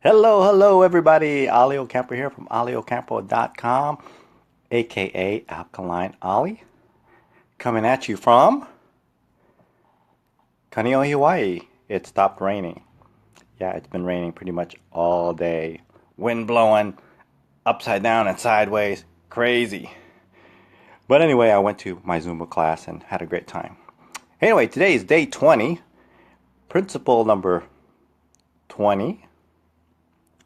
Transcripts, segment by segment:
Hello everybody. Ollie Camper here from olliocampo.com, aka Alkaline Ollie, coming at you from Kaneohe, Hawaii. It stopped raining. Yeah, it's been raining pretty much all day. Wind blowing upside down and sideways. Crazy. But anyway, I went to my Zumba class and had a great time. Anyway, today is day 20, principle number 20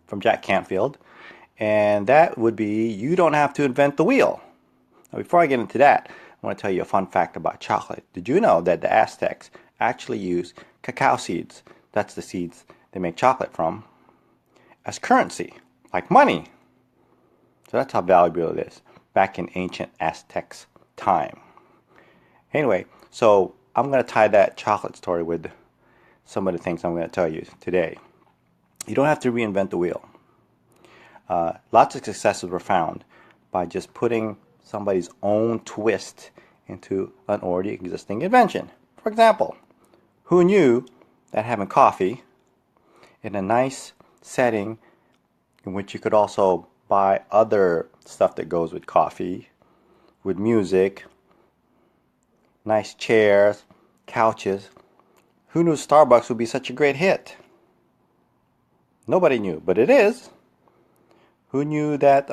from Jack Canfield. And that would be, you don't have to invent the wheel. Now, before I get into that, I want to tell you a fun fact about chocolate. Did you know that the Aztecs actually used cacao seeds, that's the seeds they make chocolate from, as currency, like money? So that's how valuable it is back in ancient Aztecs time. Anyway, so I'm going to tie that chocolate story with some of the things I'm going to tell you today. You don't have to reinvent the wheel. Lots of successes were found by just putting somebody's own twist into an already existing invention. For example, who knew that having coffee in a nice setting in which you could also buy other stuff that goes with coffee, with music, nice chairs, couches, who knew Starbucks would be such a great hit? Nobody knew, but it is. Who knew that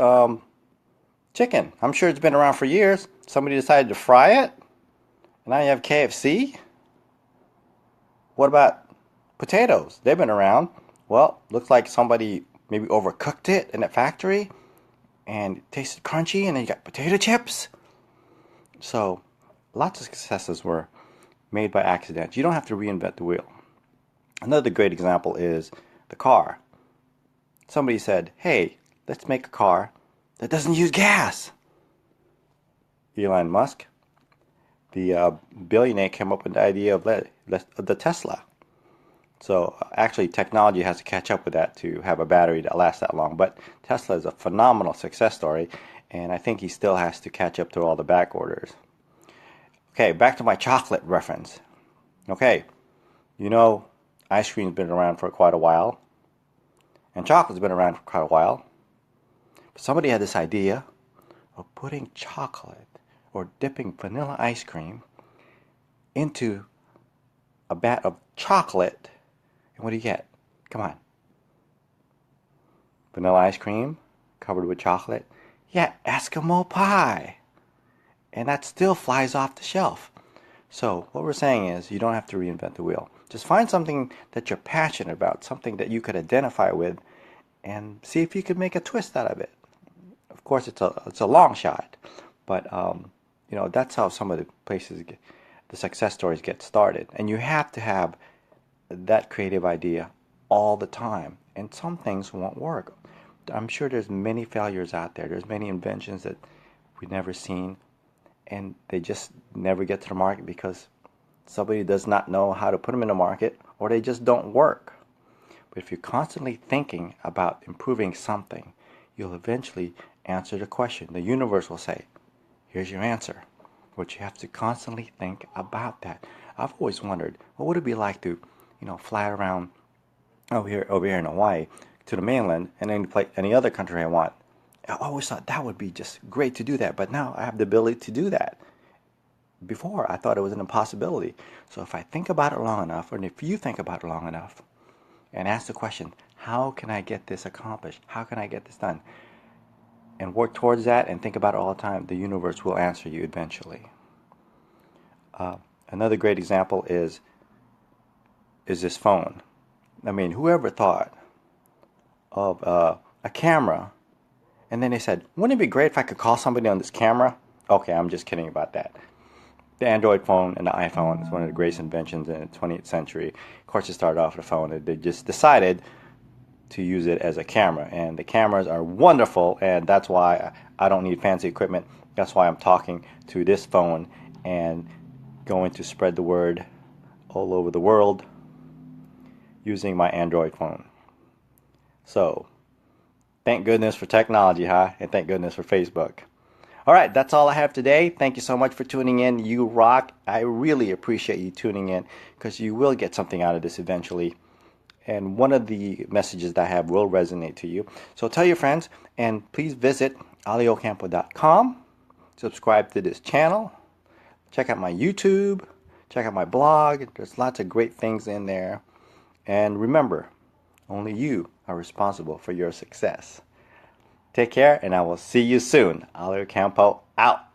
chicken? I'm sure it's been around for years. Somebody decided to fry it, and now you have KFC. What about potatoes? They've been around. Well, looks like somebody maybe overcooked it in a factory, and it tasted crunchy, and then you got potato chips. So, lots of successes were made by accident. You don't have to reinvent the wheel. Another great example is the car. Somebody said, hey, let's make a car that doesn't use gas. Elon Musk, the billionaire, came up with the idea of the Tesla. So actually technology has to catch up with that to have a battery that lasts that long. But Tesla is a phenomenal success story, and I think he still has to catch up to all the back orders. Okay, back to my chocolate reference. Okay, you know ice cream's been around for quite a while, and chocolate's been around for quite a while. But somebody had this idea of putting chocolate or dipping vanilla ice cream into a vat of chocolate, and what do you get? Come on. Vanilla ice cream covered with chocolate? Yeah, Eskimo pie. And that still flies off the shelf. So what we're saying is you don't have to reinvent the wheel. Just find something that you're passionate about, something that you could identify with, and see if you could make a twist out of it. Of course, it's a long shot, but that's how some of the places the success stories get started. And you have to have that creative idea all the time. And some things won't work. I'm sure there's many failures out there. There's many inventions that we've never seen, and they just never get to the market because somebody does not know how to put them in the market, or they just don't work. But if you're constantly thinking about improving something, you'll eventually answer the question. The universe will say, here's your answer. But you have to constantly think about that. I've always wondered, what would it be like to, fly around over here in Hawaii to the mainland and any other country I want? I always thought that would be just great to do that, but now I have the ability to do that. Before, I thought it was an impossibility. So if I think about it long enough, or if you think about it long enough, and ask the question, how can I get this accomplished? How can I get this done? And work towards that and think about it all the time, the universe will answer you eventually. Another great example is this phone. I mean, whoever thought of a camera, and then they said, wouldn't it be great if I could call somebody on this camera? Okay, I'm just kidding about that. The Android phone and the iPhone is one of the greatest inventions in the 20th century. Of course, it started off with a phone. They just decided to use it as a camera. And the cameras are wonderful, and that's why I don't need fancy equipment. That's why I'm talking to this phone and going to spread the word all over the world using my Android phone. So, thank goodness for technology, huh? And thank goodness for Facebook. All right, that's all I have today. Thank you so much for tuning in. You rock. I really appreciate you tuning in because you will get something out of this eventually. and one of the messages that I have will resonate to you. So tell your friends, and please visit aliocampo.com, subscribe to this channel, check out my YouTube, check out my blog. There's lots of great things in there. And remember, only you are responsible for your success. Take care, and I will see you soon. Alio Campo out.